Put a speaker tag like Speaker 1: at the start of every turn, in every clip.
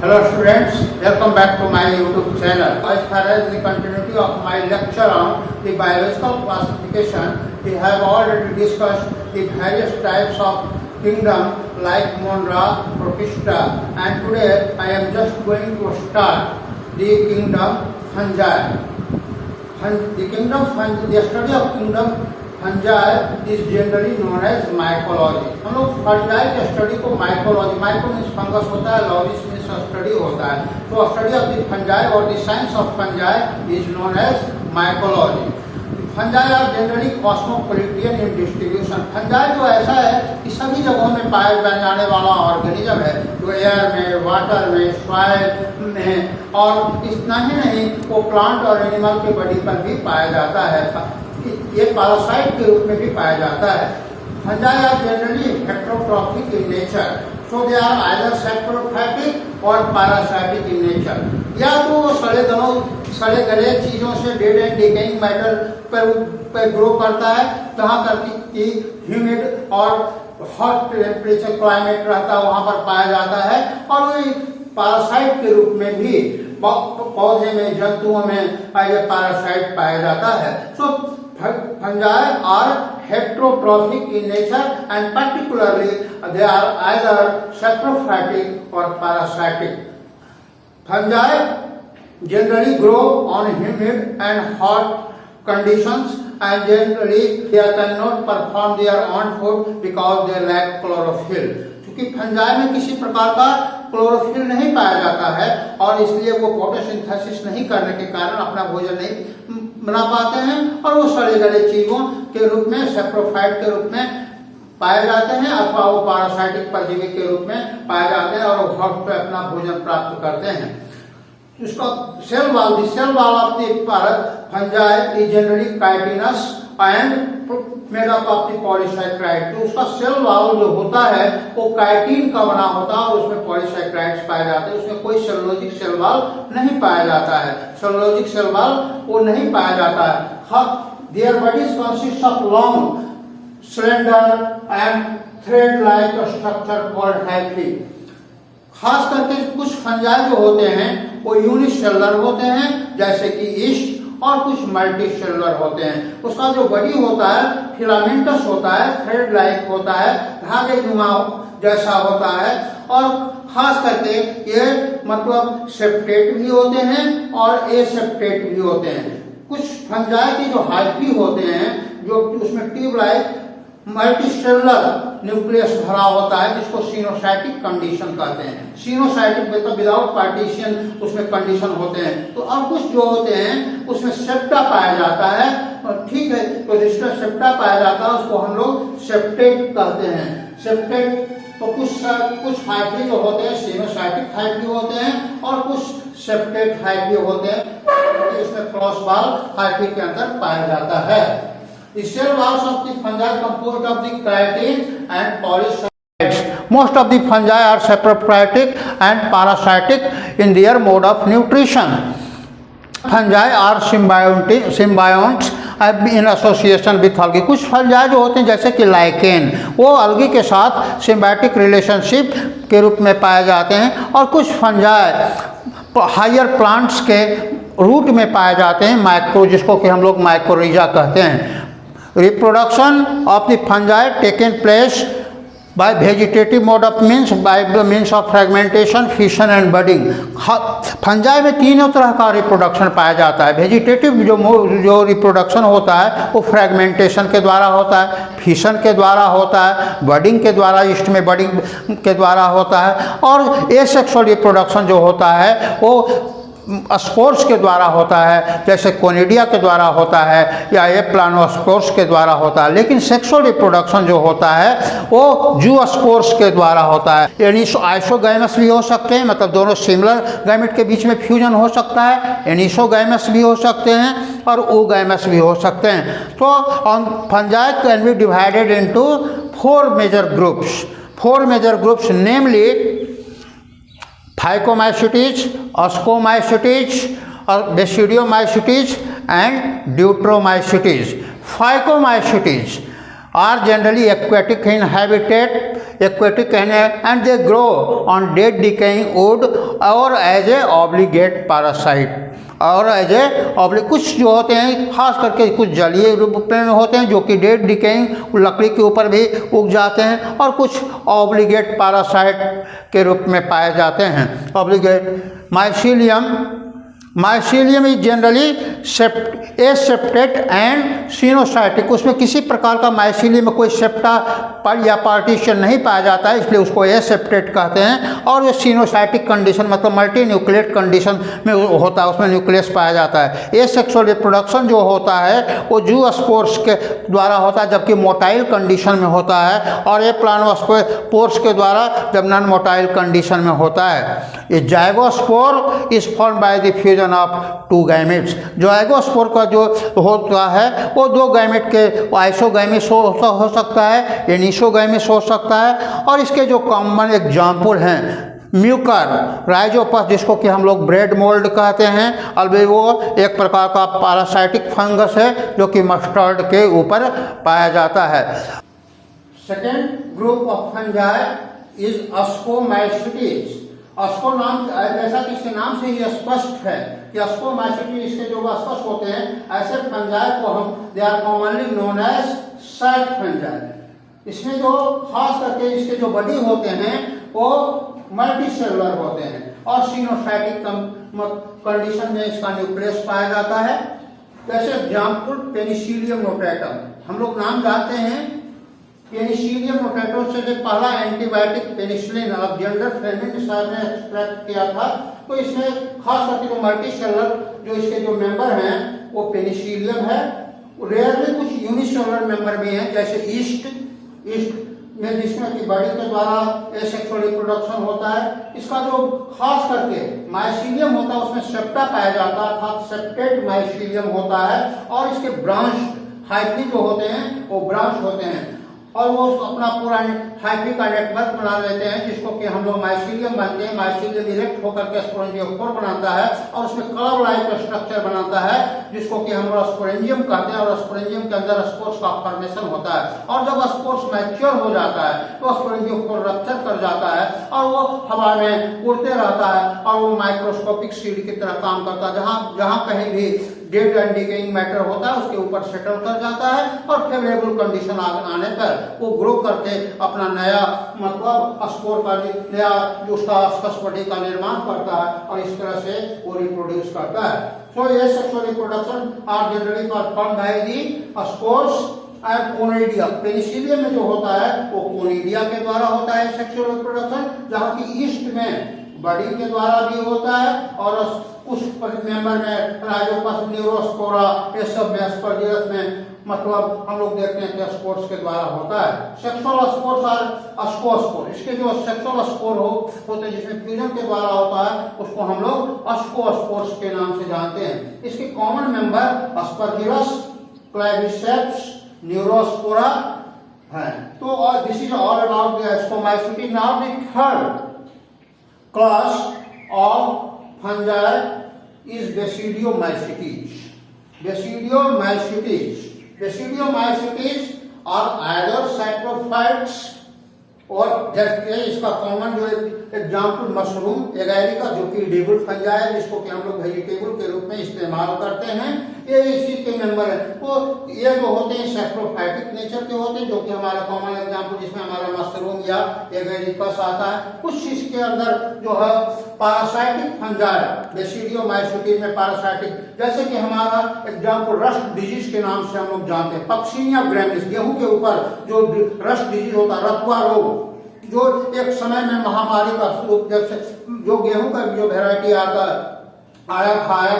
Speaker 1: Hello students, welcome back to my YouTube channel. As far as the continuity of my lecture on the biological classification, we have already discussed the various types of kingdom like Monera, Protista, and today I am just going to start the kingdom Fungi. The study of kingdom fungi is generally known as mycology. हम लोग fungi के study को mycology, micro means fungus होता है, lodges means study होता है, तो study of the fungi और the science of fungi is known as mycology. Fungi are generally cosmopolitan in distribution. Fungi जो ऐसा है कि सभी जगहों में पाए जाने वाला ऑर्गेनिज्म है, जो एयर में, वाटर में, सॉइल में, और इतना ही नहीं वो प्लांट और एनिमल के बॉडी पर भी पाया जाता है। ये पैरासाइट के रूप में भी पाया जाता है। Fungi are generally heterotrophic in nature, so they are either saprophytic और पैरासाइटिक इन नेचर। या तो वो सड़े गले चीज़ों से, डेड एंड डिकेइंग मैटर पर ग्रो करता है, जहाँ तक कि ह्यूमिड और हॉट टेम्परेचर क्लाइमेट रहता है वहाँ पर पाया जाता है। और वही पैरासाइट के रूप में भी पौधे में, जंतुओं में ये पैरासाइट पाया जाता है। सो fungi are heterotrophic in nature and particularly they are either saprophytic or parasitic. Fungi generally grow on humid and hot conditions and generally they cannot perform their own food because they lack chlorophyll. क्योंकि fungi में किसी प्रकार का chlorophyll नहीं पाया जाता है और इसलिए वो फोटोसिंथेसिस नहीं करने के कारण अपना भोजन नहीं बना पाते हैं और वो सड़े गले चीजों के रूप में, सेप्रोफाइट के रूप में पाए जाते हैं, अथवा वो पैरासाइटिक परजीवी के रूप में पाए जाते हैं और वो हॉट पे अपना भोजन प्राप्त करते हैं। इसका cell wall of the fungi is generally chitinous and made up of the polysaccharide. तो उसका सेल वॉल जो होता है वो काइटिन का बना होता है और उसमें पॉलीसैकेराइड्स पाए जाते हैं। उसमें कोई सेलुलोजिक सेल वॉल नहीं पाया जाता है, सेलुलोजिक सेल वॉल वो नहीं पाया जाता है। Their bodies consist of long, slender and thread like structure called hyphae. खास करके कुछ फंजाई जो होते हैं वो यूनिसेलुलर होते हैं, जैसे कि ईस्ट, और कुछ मल्टी सेलुलर होते हैं। उसका जो बॉडी होता है फिलामेंटस होता है, थ्रेड लाइक होता है, धागे नुमा जैसा होता है, और खास करके ये मतलब सेप्टेट भी होते हैं और एसेप्टेट भी होते हैं। कुछ फंजाई के जो हाइफी होते हैं जो उसमें ट्यूब लाइक मल्टीसेलुलर न्यूक्लियस भरा होता है, जिसको सिनोसाइटिक कंडीशन कहते हैं। सिनोसाइटिक मतलब विदाउट पार्टीशन उसमें कंडीशन होते हैं। तो और कुछ जो होते हैं उसमें सेप्टा पाया जाता है, ठीक है, तो जिसमें सेप्टा पाया जाता है उसको हम लोग सेप्टेट कहते हैं। सेप्टेट तो कुछ हाइफी जो होते हैं सिनोसाइटिक हाइफी होते हैं और कुछ सेप्टेट हाइफी होते हैं, इसमें क्रॉस वॉल हाइफी के अंदर पाया जाता है। The cell walls of the fungi composed of the keratin and polysaccharides. Most of the fungi are saprophytic and parasitic in their mode of nutrition. Fungi are symbionts in association with algae. कुछ fungi जो होते हैं जैसे कि lichen, वो अलगी के साथ symbiotic relationship के रूप में पाए जाते हैं, और कुछ फंजाई हायर प्लांट्स के रूट में पाए जाते हैं, माइक्रो, जिसको कि हम लोग माइकोरिजा कहते हैं। Reproduction of the fungi taken place by vegetative mode of means of fragmentation, fission and budding. Fungi में तीनों तरह का रिप्रोडक्शन पाया जाता है। वेजिटेटिव जो रिप्रोडक्शन होता है वो फ्रेगमेंटेशन के द्वारा होता है, फिशन के द्वारा होता है, बडिंग के द्वारा, ईस्ट में बडिंग के द्वारा होता है, और एसेक्सुअल रिप्रोडक्शन जो होता है वो स्पोर्स के द्वारा होता है, जैसे कोनिडिया के द्वारा होता है या ये प्लानोस्पोर्स के द्वारा होता है। लेकिन सेक्सुअल रिप्रोडक्शन जो होता है वो जूस्पोर्स के द्वारा होता है। यानी आइसोगैमस भी हो सकते हैं, मतलब दोनों सिमिलर गैमेट के बीच में फ्यूजन हो सकता है, एनिसोगैमस भी हो सकते हैं और ओगैमस भी हो सकते हैं। तो fungi can be divided into 4 major groups, namely Phycomycetes, Ascomycetes, Basidiomycetes and Deuteromycetes. Phycomycetes are generally aquatic in habitat, and they grow on dead decaying wood और एज ए ऑब्लिगेट पैरासाइट और as A oblique कुछ जो होते हैं खास करके कुछ जलीय रूप में होते हैं जो कि डेड डिकेइंग लकड़ी के ऊपर भी उग जाते हैं और कुछ ऑब्लिगेट पैरासाइट के रूप में पाए जाते हैं। Obligate mycelium is generally aseptate and coenocytic, उसमें किसी प्रकार का माइसीलियम में कोई सेप्टा या पार्टीशन नहीं पाया जाता है, इसलिए उसको एसेप्टेट कहते हैं। और वो सिनोसाइटिक कंडीशन मतलब मल्टी न्यूक्लिएट कंडीशन में होता है, उसमें न्यूक्लियस पाया जाता है। ये सेक्सुअल रिप्रोडक्शन जो होता है वो जूस्पोर्स के द्वारा होता है जबकि मोटाइल कंडीशन में होता है, और ये प्लानोस्पोर्स के द्वारा जब नॉन मोटाइल कंडीशन में होता है। ये zygospore is formed by the fusion of two gametes. Zygospore का जो होता है वो दो गैमेट के आइसोगैमिस हो सकता है, एनिसोगैमिस हो सकता है। और इसके जो कॉमन एग्जाम्पल हैं म्यूकर राइजोपस जिसको कि हम लोग ब्रेड मोल्ड कहते हैं, अल्बे वो एक प्रकार का पैरासाइटिक फंगस है जो कि मस्टर्ड के ऊपर पाया जाता है। Second group of fungi is ascomycetes. Asco नाम जैसा कि इसके नाम से ही स्पष्ट है कि अस्कोमाइसिटी इसके जो स्पष्ट होते हैं, ऐसे फंजाई को हम they are commonly known as sac fungi. इसमें जो खास करके इसके जो बॉडी होते हैं वो मल्टी सेलुलर होते हैं और सिनोसाइटिक कंडीशन में इसका न्यूक्लियस पाया जाता है। जैसे एग्जाम्पल पेनिसिलियम नोटाटम, हम लोग नाम जानते हैं पेनिसिलियम नोटाटम से जो पहला एंटीबायोटिक पेनिसिलिन अलेक्जेंडर फ्लेमिंग साहब ने एक्सट्रैक्ट किया था, तो इसमें खास करके जो मल्टी सेलुलर जो इसके जो मेंबर हैं वो पेनिसिलियम है। रेयरली कुछ यूनिसेलुलर मेंबर भी हैं जैसे ईस्ट में जिसमें कि बॉडी के द्वारा एसेक्सुअल रिप्रोडक्शन होता है। इसका जो खास करके माइसीलियम होता है उसमें सेप्टा पाया जाता है अर्थात सेप्टेड माइसीलियम होता है, और इसके ब्रांच हाइफी जो होते हैं वो ब्रांच होते हैं और वो अपना पूरा हाइफी का नेटवर्क बना लेते हैं जिसको कि हम लोग माइसीलियम बनते हैं। माइसीलियम इरेक्ट होकर के स्पोरेंजियोस्पोर बनाता है और उसमें क्लब लाइक स्ट्रक्चर बनाता है जिसको कि हम लोग स्पोरेंजियम कहते हैं, और स्पोरेंजियम के अंदर स्पोर्स का फॉर्मेशन होता है। और जब स्पोर्स मैच्योर हो जाता है तो स्पोरेंजियोस्पोर रप्चर कर जाता है और वो हवा में उड़ते रहता है और वो माइक्रोस्कोपिक सीड की तरह काम करता है। जहाँ कहीं भी डेड एंड डिकेइंग मैटर होता है उसके ऊपर सेटल कर जाता है और फेवरेबल कंडीशन आने पर वो ग्रो करके अपना नया मतलब स्पोर का नया जो उसका स्पष्टी का निर्माण करता है और इस तरह से वो रिप्रोड्यूस करता है। सो ये sexual reproduction are generally performed by the spores and conidia. Penicillium में जो होता है वो कोनिडिया के द्वारा होता है सेक्सुअल रिप्रोडक्शन, जहाँ की ईस्ट में बॉडी के द्वारा भी होता है और कुछ मेंबर में राइजोपस न्यूरोस्पोरा ये सब में एस्परजिलस में मतलब हम लोग देखते हैं कि स्पोर्स के द्वारा होता है। सेक्सुअल स्पोर्स और अस्कोस्पोर, इसके जो सेक्सुअल स्पोर होते हैं जिसमें फ्यूजन के द्वारा होता है उसको हम लोग अस्कोस्पोर्स के नाम से जानते हैं। इसके common member Aspergillus, Claviceps, Neurospora है। तो और this is all about the ascomycete. Now the third class of fungi is Basidiomycetes. Basidiomycetes are either saprophytes और जैसे इसका कॉमन जो एग्जाम्पल मशरूम एगैरिका जो कि एडिबल फंजाई है जिसको कि हम लोग वेजिटेबल के रूप में इस्तेमाल करते हैं, ये इसी के मेंबर है। तो ये जो होते हैं सैप्रोफाइटिक नेचर के होते हैं जो कि हमारा कॉमन एग्जाम्पल जिसमें हमारा मशरूम या एगैरिकस आता है। कुछ इसके अंदर जो है पैरासाइटिक फंजाई बेसिडियोमाइसीटीज में पैरासाइटिक, जैसे कि हमारा एग्जाम्पल रस्ट डिजीज के नाम से हम लोग जानते हैं। पक्सिनिया ग्रैमिस गेहूं के ऊपर जो रस्ट डिजीज होता है, रतुआ रोग, जो एक समय में महामारी का स्वरूप जब से जो गेहूं का जो वेराइटी आता आया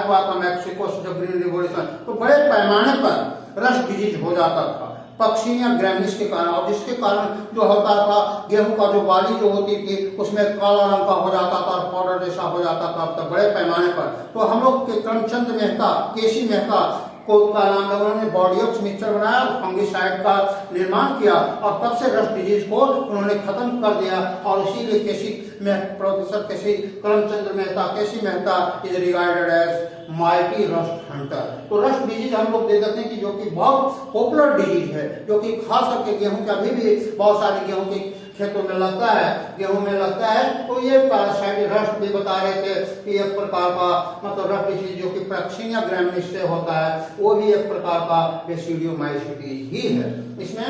Speaker 1: हुआ था मैक्सिको से जब ग्रीन रिवोल्यूशन, तो बड़े पैमाने पर रस्ट डिजीज हो जाता था पक्सिनिया ग्रैमिस के कारण, और जिसके कारण जो होता था गेहूं का जो बाली जो होती थी उसमें काला रंग का हो जाता था और पाउडर जैसा हो जाता था तब बड़े पैमाने पर। तो हम लोग के करमचंद मेहता, केसी मेहता को का नाम उन्होंने बॉडियोक्स मिक्सचर बनाया और फंगिसाइड का निर्माण किया और तब से रस्ट डिजीज को उन्होंने खत्म कर दिया। और इसीलिए केसी में professor KC Karamchand Mehta, KC Mehta is regarded as mighty rust hunter. तो रस्ट डिजीज हम लोग देख सकते हैं कि जो कि बहुत पॉपुलर डिजीज है, जो कि खास करके गेहूं का भी बहुत सारे गेहूं के खेतों में लगता है, गेहूं में लगता है। तो ये पैरासाइट रस्ट भी बता रहे थे कि एक प्रकार का मतलब रस्ट डिजीज जो कि प्रैक्सिनिया ग्रामिनीस से होता है, वो भी एक प्रकार का बेसिडियोमाइसीटीज ही है। इसमें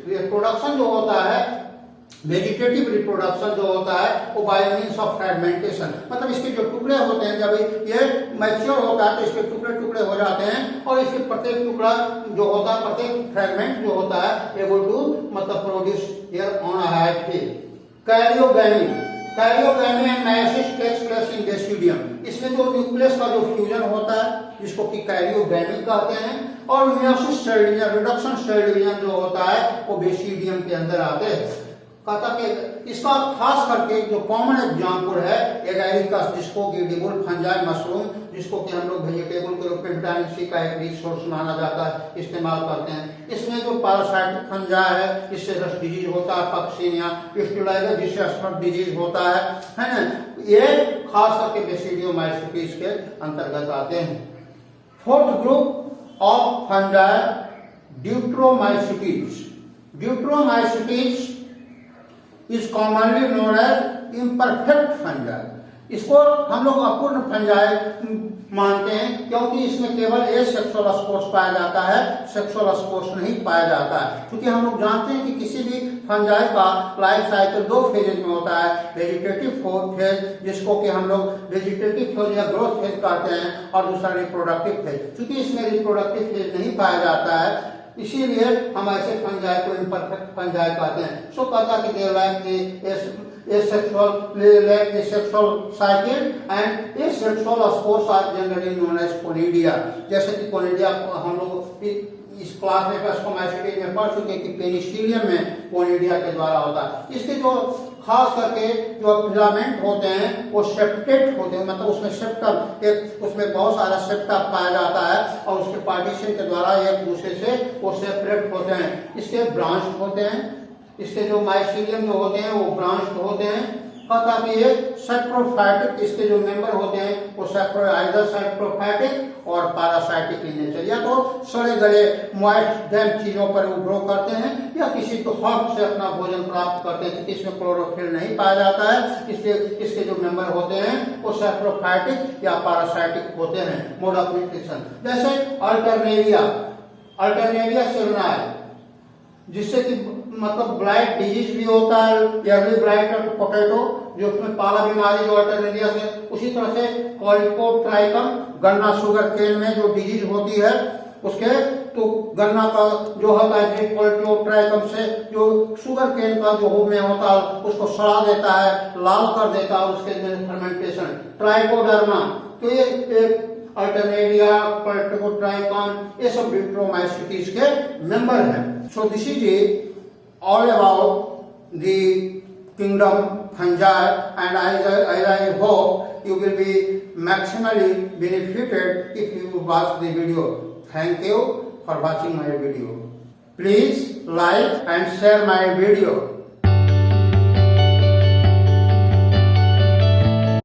Speaker 1: रिप्रोडक्शन जो होता है, वेजिटेटिव रिप्रोडक्शन जो होता है, वो बाय मीन्स ऑफ फ्रेगमेंटेशन, मतलब इसके जो टुकड़े होते हैं, जब ये मैच्योर होता है तो इसके टुकड़े टुकड़े हो जाते हैं और इसके प्रत्येक टुकड़ा जो होता है, प्रत्येक फ्रेगमेंट जो होता है एबल टू मतलब produce here on a height field. Karyogamy, karyogamy and meiosis takes place in basidium. इसमें जो न्यूक्लियस का जो फ्यूजन होता है जिसको कि कैरियोगैमी कहते हैं, और meiosis cell division, reduction cell division जो होता है वो बेसिडियम के अंदर आते हैं। कहता कि इसका खास करके जो कॉमन एग्जाम्पल है एगैरिकस, जिसको कि डिबुल फंजाई मशरूम, जिसको कि हम लोग वेजिटेबल के रूप में विटामिन सी का एक रिच सोर्स माना जाता है, इस्तेमाल करते हैं। इसमें जो पैरासाइटिक फंजाई है, इससे रस्ट डिजीज होता है, पक्सिनिया पिस्टुलाइजा जिससे स्टमक डिजीज होता है ना, ये खास करके बेसिडियोमाइसीटीज के अंतर्गत आते हैं। Fourth group of fungi deuteromycetes. Deuteromycetes is commonly known as imperfect fungi। इसको हम लोग अपूर्ण फंजाई मानते हैं क्योंकि इसमें केवल एसेक्सुअल स्पोर्स पाया जाता है, सेक्सुअल स्पोर्स नहीं पाया जाता है। क्योंकि हम लोग जानते हैं कि किसी भी फंजाई का लाइफ साइकिल 2 फेजेज में होता है, वेजिटेटिव फेज जिसको कि हम लोग वेजिटेटिव फेज या ग्रोथ फेज कहते हैं, और दूसरा रिप्रोडक्टिव फेज। क्योंकि इसमें रिप्रोडक्टिव फेज नहीं पाया जाता है, इसीलिए हम ऐसे फंजाई को इम्परफेक्ट फंजाई कहते हैं। सो कहता कि they like asexual cycle and asexual spores are generally known as conidia। जैसे कि कोनिडिया हम लोग इस क्लास में प्लास्मोमाइसीटीज में पढ़ चुके हैं कि पेनिसिलियम में कोनिडिया के द्वारा होता है। इसके जो खास करके जो फिलामेंट होते हैं वो सेप्टेट होते हैं, मतलब उसमें सेप्टम एक उसमें बहुत सारा सेप्टा पाया जाता है और उसके पार्टीशन के द्वारा एक दूसरे से वो सेपरेट होते हैं। इसके ब्रांच होते हैं, इसके जो माइसीलियम जो होते हैं वो ब्रांच होते हैं। कहता कि ये सेप्रोफाइटिक, इसके जो मेंबर होते हैं वो आइदर सेप्रोफाइटिक और पैरासाइटिक इन नेचर, या तो सड़े गले मॉइस्ट डैम्प चीजों पर वो ग्रो करते हैं या किसी तो हर्ब से अपना भोजन प्राप्त करते हैं, क्योंकि इसमें क्लोरोफिल नहीं पाया जाता है। इसलिए इसके जो मेंबर होते हैं वो सेप्रोफाइटिक या पैरासाइटिक होते हैं। मोड ऑफ न्यूट्रिशन जैसे अल्टरनेरिया, अल्टरनेरिया सेलनाई, जिससे कि मतलब ब्लाइट डिजीज भी होता है, अर्ली ब्लाइट पोटैटो जो उसमें पाला बीमारी जो अल्टरनेरिया से। उसी तरह से कॉलिकोट्राइकम, गन्ना शुगर केन में जो डिजीज होती है उसके, तो गन्ना का जो होता है कॉलिकोट्राइकम से जो शुगर केन का जो में होता है उसको सड़ा देता है, लाल कर देता है, उसके फर्मेंटेशन। ट्राइकोडर्मा, तो ये अल्टरनेरिया, कॉलिकोट्राइकम, ये सब ड्यूट्रोमाइसीटीज के मेंबर हैं। So this is all about the kingdom fungi, and I hope you will be maximally benefited if you watch the video. Thank you for watching my video. Please like and share my video.